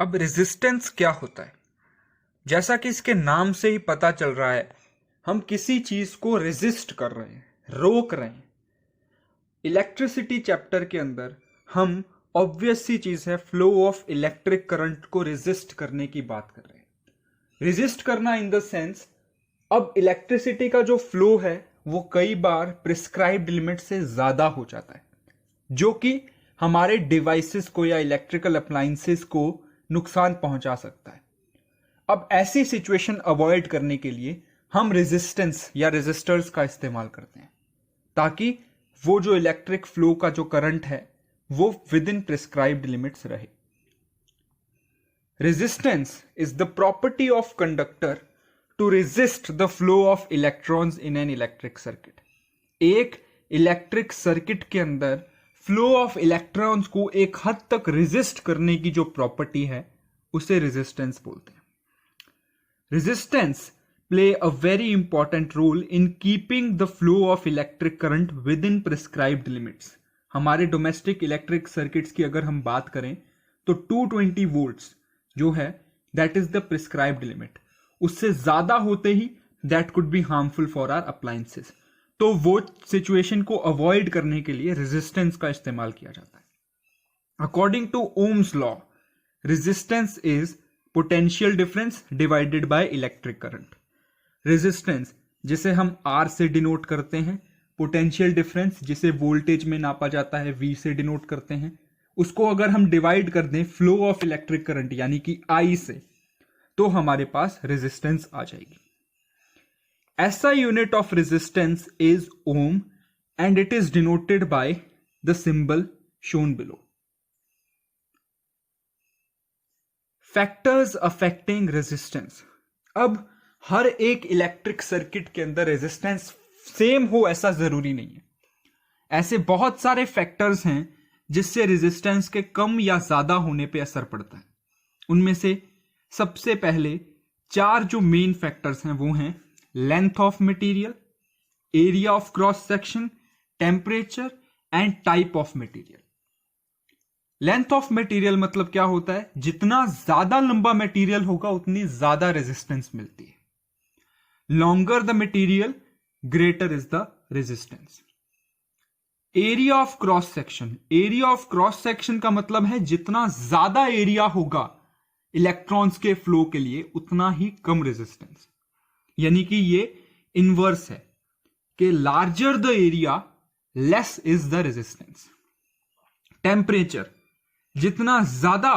अब रेजिस्टेंस क्या होता है? जैसा कि इसके नाम से ही पता चल रहा है, हम किसी चीज को रेजिस्ट कर रहे हैं, रोक रहे हैं। इलेक्ट्रिसिटी चैप्टर के अंदर हम ऑब्वियस सी चीज है, फ्लो ऑफ इलेक्ट्रिक करंट को रेजिस्ट करने की बात कर रहे हैं। रेजिस्ट करना इन द सेंस, अब इलेक्ट्रिसिटी का जो फ्लो है वो कई बार प्रिस्क्राइब्ड लिमिट से ज्यादा हो जाता है, जो कि हमारे डिवाइसेस को या इलेक्ट्रिकल अप्लायंसेस को नुकसान पहुंचा सकता है। अब ऐसी सिचुएशन अवॉइड करने के लिए हम रेजिस्टेंस या रेजिस्टर्स का इस्तेमाल करते हैं, ताकि वो जो इलेक्ट्रिक फ्लो का जो करंट है वो विद इन प्रिस्क्राइब्ड लिमिट्स रहे। Resistance is the property of conductor to resist the flow of electrons in an electric circuit. एक इलेक्ट्रिक सर्किट के अंदर फ्लो ऑफ इलेक्ट्रॉन्स को एक हद तक रेजिस्ट करने की जो प्रॉपर्टी है उसे रेजिस्टेंस बोलते हैं। Resistance play a very important role in keeping the flow of electric current within prescribed limits. हमारे डोमेस्टिक इलेक्ट्रिक सर्किट्स की अगर हम बात करें तो 220 वोल्ट्स जो है that is the prescribed limit. उससे ज्यादा होते ही that could be harmful for our appliances. तो वो सिचुएशन को अवॉइड करने के लिए रेजिस्टेंस का इस्तेमाल किया जाता है। According to Ohm's law, resistance is potential difference divided by electric current. Resistance जिसे हम R से डिनोट करते हैं, पोटेंशियल डिफरेंस जिसे वोल्टेज में नापा जाता है V से डिनोट करते हैं, उसको अगर हम डिवाइड कर दें फ्लो ऑफ इलेक्ट्रिक करंट यानी कि I से, तो हमारे पास रेजिस्टेंस आ जाएगी। SI unit of resistance is ohm and it is denoted by the symbol shown below. Factors affecting resistance. अब हर एक इलेक्ट्रिक सर्किट के अंदर रेजिस्टेंस सेम हो ऐसा जरूरी नहीं है। ऐसे बहुत सारे फैक्टर्स हैं जिससे रेजिस्टेंस के कम या ज्यादा होने पे असर पड़ता है। उनमें से सबसे पहले 4 जो मेन फैक्टर्स हैं वो हैं length of material, area of cross section, temperature and type of material. Length of material मतलब क्या होता है? जितना ज्यादा लंबा मटेरियल होगा उतनी ज्यादा रेजिस्टेंस मिलती है। Longer the material greater is the resistance. Area of cross section, area of cross section का मतलब है जितना ज्यादा एरिया होगा इलेक्ट्रॉन्स के फ्लो के लिए उतना ही कम रेजिस्टेंस। यानी कि ये इनवर्स है कि larger the area less is the resistance. Temperature, जितना ज्यादा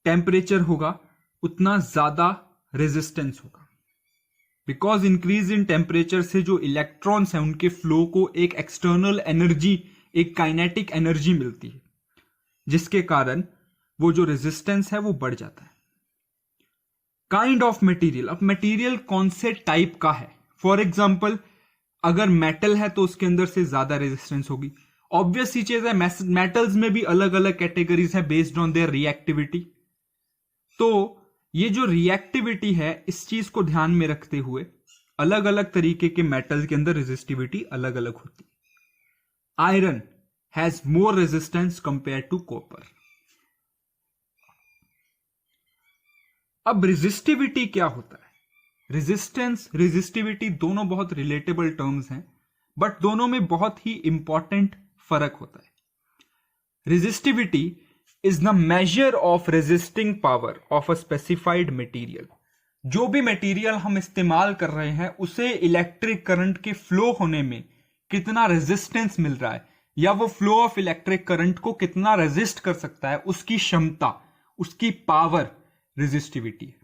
टेम्परेचर होगा उतना ज्यादा रेजिस्टेंस होगा। बिकॉज इंक्रीज इन टेम्परेचर से जो इलेक्ट्रॉन्स हैं उनके फ्लो को एक एक्सटर्नल एनर्जी, एक काइनेटिक एनर्जी मिलती है, जिसके कारण वो जो रेजिस्टेंस है वो बढ़ जाता है। काइंड ऑफ मटेरियल, अब मटेरियल कौन से टाइप का है? फॉर एग्जाम्पल अगर मेटल है तो उसके अंदर से ज्यादा रेजिस्टेंस होगी। ऑब्वियस सी चीज है, मेटल्स में भी अलग अलग कैटेगरीज है बेस्ड ऑन देयर रिएक्टिविटी। तो ये जो रिएक्टिविटी है इस चीज को ध्यान में रखते हुए अलग अलग तरीके के मेटल के अंदर रेजिस्टिविटी अलग अलग होती है। Iron has more resistance compare to copper. अब रेजिस्टिविटी क्या होता है? रेजिस्टेंस, रेजिस्टिविटी दोनों बहुत रिलेटेबल टर्म्स हैं, बट दोनों में बहुत ही इंपॉर्टेंट फर्क होता है। Resistivity is the measure of resisting power of a specified material. जो भी मटेरियल हम इस्तेमाल कर रहे हैं उसे इलेक्ट्रिक करंट के फ्लो होने में कितना रेजिस्टेंस मिल रहा है या वो फ्लो ऑफ इलेक्ट्रिक करंट को कितना रेजिस्ट कर सकता है, उसकी क्षमता, उसकी पावर रेजिस्टिविटी है।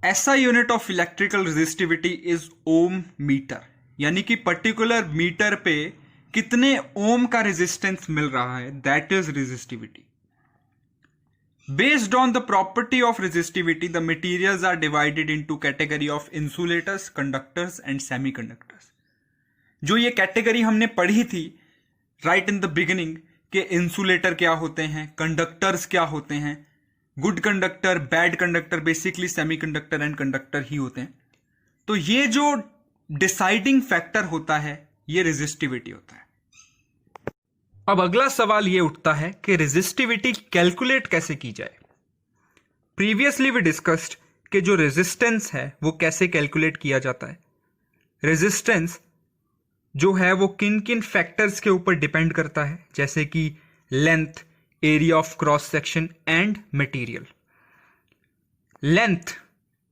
ऐसा unit of electrical resistivity is ohm metre, यानी कि पर्टिकुलर मीटर पे कितने ओम का रेजिस्टेंस मिल रहा है, that is resistivity. Based on the property of resistivity the materials are divided into category of insulators, conductors and semiconductors. जो ये कैटेगरी हमने पढ़ी थी राइट इन द बिगिनिंग कि इंसुलेटर क्या होते हैं, कंडक्टर्स क्या होते हैं, good conductor, bad conductor, basically semiconductor and conductor ही होते हैं। तो ये जो डिसाइडिंग फैक्टर होता है ये रेजिस्टिविटी होता है। अब अगला सवाल यह उठता है कि रेजिस्टिविटी कैलकुलेट कैसे की जाए। प्रीवियसली वी डिस्कस्ड कि जो रेजिस्टेंस है वो कैसे कैलकुलेट किया जाता है। रेजिस्टेंस जो है वो किन किन फैक्टर्स के ऊपर डिपेंड करता है, जैसे कि length, area of cross section and material. Length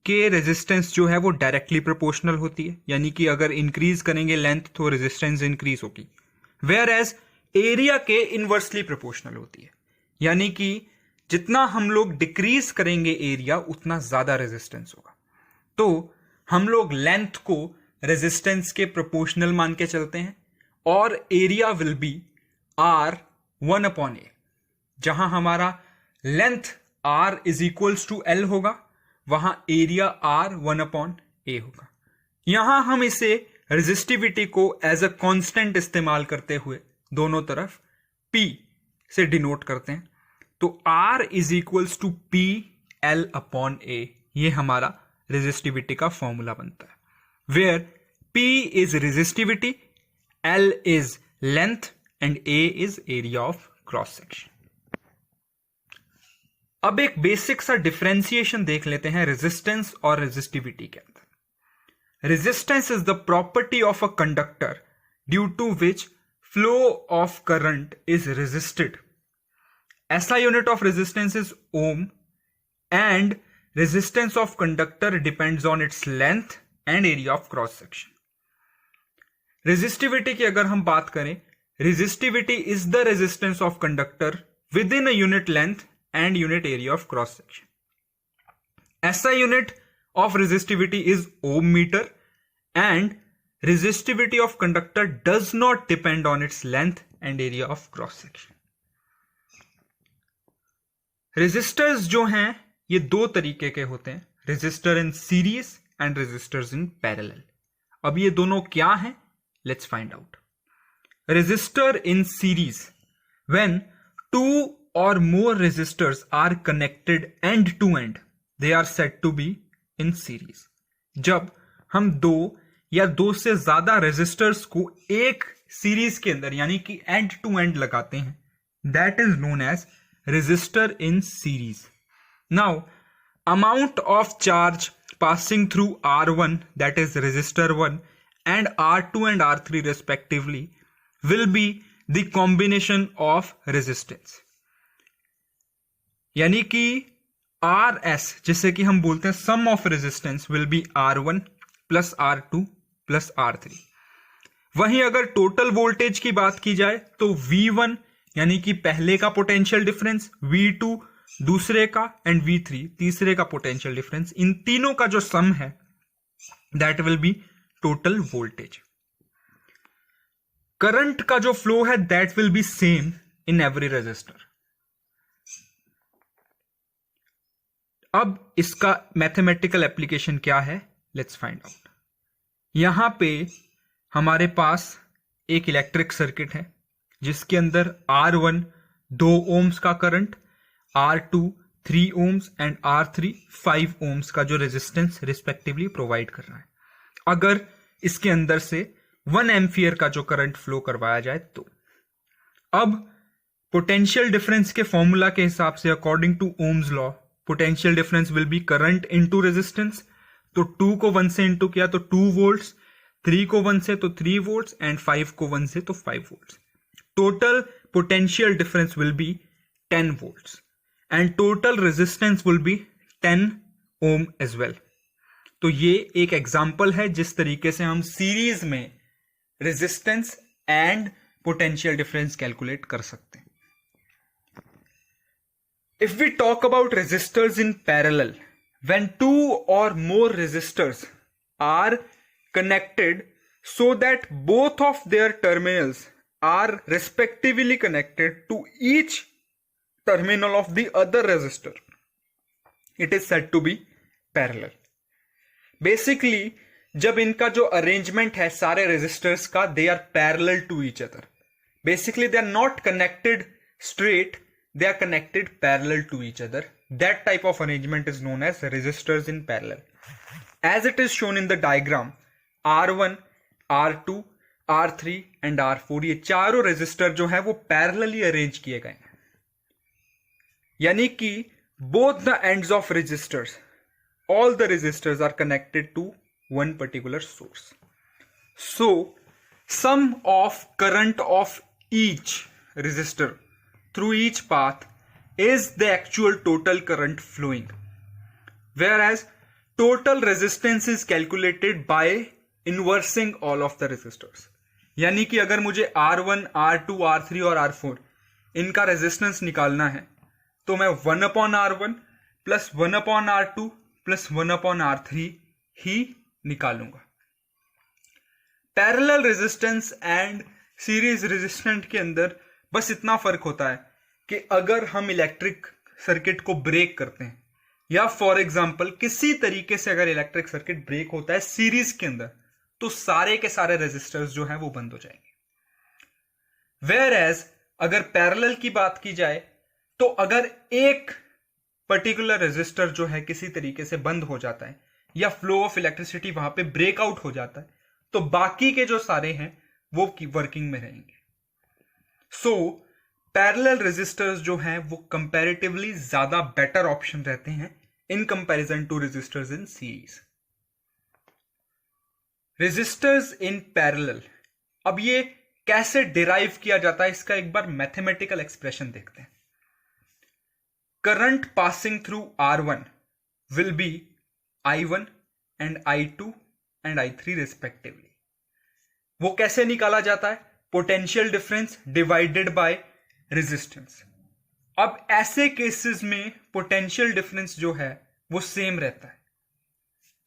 के रेजिस्टेंस जो है वो डायरेक्टली प्रोपोर्शनल होती है, यानी कि अगर इंक्रीज करेंगे लेंथ तो रेजिस्टेंस इंक्रीज होगी। वेयर एज एरिया के इनवर्सली प्रोपोर्शनल होती है, यानी कि जितना हम लोग डिक्रीज करेंगे एरिया उतना ज्यादा रेजिस्टेंस होगा। तो हम लोग लेंथ को रेजिस्टेंस के प्रोपोर्शनल मान के चलते हैं और area will be are 1/a, जहां हमारा length r is equals to l होगा, वहां एरिया r 1/a होगा। यहां हम इसे रेजिस्टिविटी को एज अ कांस्टेंट इस्तेमाल करते हुए दोनों तरफ p से डिनोट करते हैं। तो r is equals to p l/a, ये हमारा रेजिस्टिविटी का फॉर्मूला बनता है, where p is resistivity, l is length and a is area of cross section. अब एक बेसिक सा डिफरेंशिएशन देख लेते हैं रेजिस्टेंस और रेजिस्टिविटी के अंदर। Resistance is the property of a conductor due to which flow of current is resisted. SI unit of resistance is ohm and resistance of conductor depends on its length and area of cross section. Resistivity की अगर हम बात करें, resistivity is the resistance of conductor within a unit length and unit area of cross section. SI unit of resistivity is ohm meter and resistivity of conductor does not depend on its length and area of cross section. Resistors जो हैं ये दो तरीके के होते हैं, resistor in series and resistors in parallel. अब ये दोनों क्या हैं, let's find out. Resistor in series, when two और more resistors are connected end to end, they are said to be in series. जब हम दो या दो से ज्यादा रेजिस्टर्स को एक सीरीज के अंदर यानी कि एंड टू एंड लगाते हैं, that is known as resistor in series. Now, amount of charge passing through R1, that is resistor 1, and R2 and R3 respectively will be the combination of resistance. यानी कि RS, जिसे कि हम बोलते हैं sum of resistance, will be R1 plus R2 plus R3. वहीं अगर total voltage की बात की जाए तो V1 यानी कि पहले का पोटेंशियल डिफरेंस, V2 दूसरे का एंड V3 तीसरे का पोटेंशियल डिफरेंस, इन तीनों का जो सम है that will be total voltage. Current का जो फ्लो है that will be same in every resistor. अब इसका मैथमेटिकल एप्लीकेशन क्या है, लेट्स फाइंड आउट। यहां पे हमारे पास एक इलेक्ट्रिक सर्किट है जिसके अंदर R1 2 ओम्स का current, R2 3 ohms and R3 5 ohms का जो रेजिस्टेंस रिस्पेक्टिवली प्रोवाइड कर रहा है। अगर इसके अंदर से 1 एम्पियर का जो करंट फ्लो करवाया जाए तो अब पोटेंशियल डिफरेंस के फॉर्मूला के हिसाब से according to Ohm's law, potential difference will be current into resistance. तो 2 को 1 से इंटू किया तो 2 वोल्ट्स, 3 को 1 से तो 3 वोल्ट्स एंड 5 को 1 से तो 5 volts. Total potential difference will be 10 volts and total resistance will be 10 ohm as well. तो ये एक एग्जाम्पल है जिस तरीके से हम सीरीज में resistance and potential difference calculate कर सकते हैं। If we talk about resistors in parallel, when 2 or more resistors are connected so that both of their terminals are respectively connected to each terminal of the other resistor, it is said to be parallel. Basically, जब इनका जो arrangement है सारे resistors का, they are parallel to each other. Basically, they are not connected straight, they are connected parallel to each other. That type of arrangement is known as resistors in parallel. As it is shown in the diagram, R1, R2 R3 and R4, ये चारों resistor जो है वो parallelly arrange किए गए हैं, यानी कि both the ends of resistors, all the resistors are connected to one particular source. So sum of current of each resistor through each path is the actual total current flowing, whereas total resistance is calculated by inversing all of the resistors. यानी कि अगर मुझे R1, R2, R3 और R4 इनका resistance निकालना है तो मैं 1/R1 plus 1/R2 plus 1/R3 ही निकालूंगा. Parallel resistance and series resistance के अंदर बस इतना फर्क होता है कि अगर हम इलेक्ट्रिक सर्किट को ब्रेक करते हैं, या फॉर एग्जांपल किसी तरीके से अगर इलेक्ट्रिक सर्किट ब्रेक होता है सीरीज के अंदर, तो सारे के सारे रेजिस्टर्स जो हैं वो बंद हो जाएंगे. वेयर एज अगर पैरेलल की बात की जाए तो अगर एक पर्टिकुलर रेजिस्टर जो है किसी तरीके से बंद हो जाता है या फ्लो ऑफ इलेक्ट्रिसिटी वहां पे ब्रेकआउट हो जाता है, तो बाकी के जो सारे हैं वो वर्किंग में रहेंगे. सो पैरेलल रेजिस्टर्स जो हैं वो कंपैरेटिवली ज्यादा बेटर ऑप्शन रहते हैं in comparison to resistors in series. Resistors in parallel, अब ये कैसे डिराइव किया जाता है इसका एक बार मैथमेटिकल एक्सप्रेशन देखते हैं. Current passing through R1 will be I1 and I2 and I3 respectively. वो कैसे निकाला जाता है? Potential difference divided by resistance. अब ऐसे केसेस में पोटेंशियल डिफरेंस जो है वो सेम रहता है.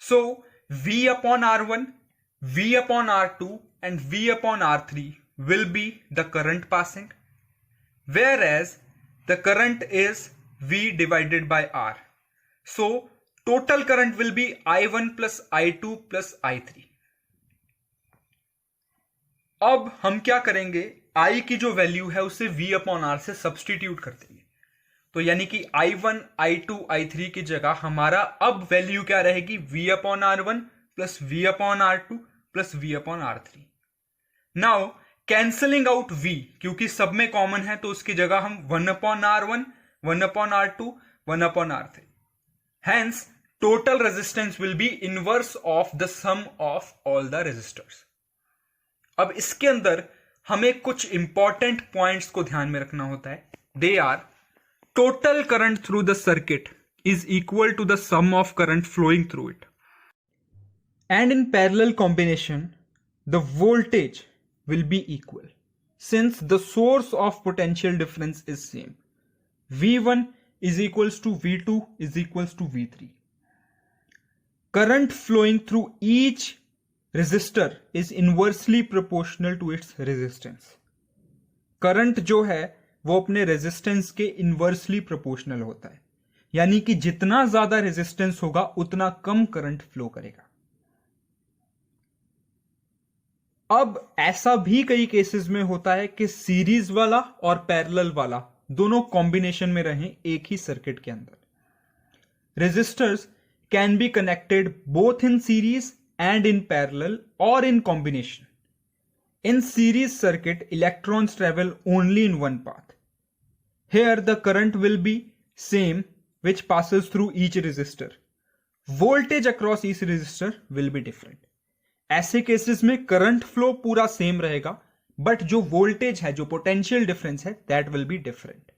सो V/R1, V/R2 and V/R3 will be the current passing, whereas the current is V divided by R. So total current will be I1 plus I2 plus I3. अब हम क्या करेंगे, I की जो वैल्यू है उसे V/R से सब्सटीट्यूट कर देंगे. तो यानी कि I1, I2, I3 की जगह हमारा अब वैल्यू क्या रहेगी? V/R1 plus V/R2 plus V/R3. Now cancelling out V, क्योंकि सब में कॉमन है तो उसकी जगह हम 1/R1, 1/R2, 1/R3. Hence total resistance will be inverse of the sum of all the resistors. अब इसके अंदर हमें कुछ इंपॉर्टेंट पॉइंट्स को ध्यान में रखना होता है. They are total current through the circuit is equal to the sum of current flowing through it. And in parallel combination, the voltage will be equal since the source of potential difference is same. V1 is equals to V2 is equals to V3. Current flowing through each resistor is inversely proportional to its resistance. Current जो है वो अपने resistance के inversely proportional होता है, यानी कि जितना ज्यादा रेजिस्टेंस होगा उतना कम करंट फ्लो करेगा. अब ऐसा भी कई केसेस में होता है कि सीरीज वाला और पैरेलल वाला दोनों कॉम्बिनेशन में रहें एक ही सर्किट के अंदर. Resistors can be connected both in series and in parallel और in combination. In series circuit, electrons travel only in one path. Here the current will be same which passes through each resistor. Voltage across each resistor will be different. ऐसे cases में current flow पूरा same रहेगा, but जो voltage है, जो potential difference है, that will be different.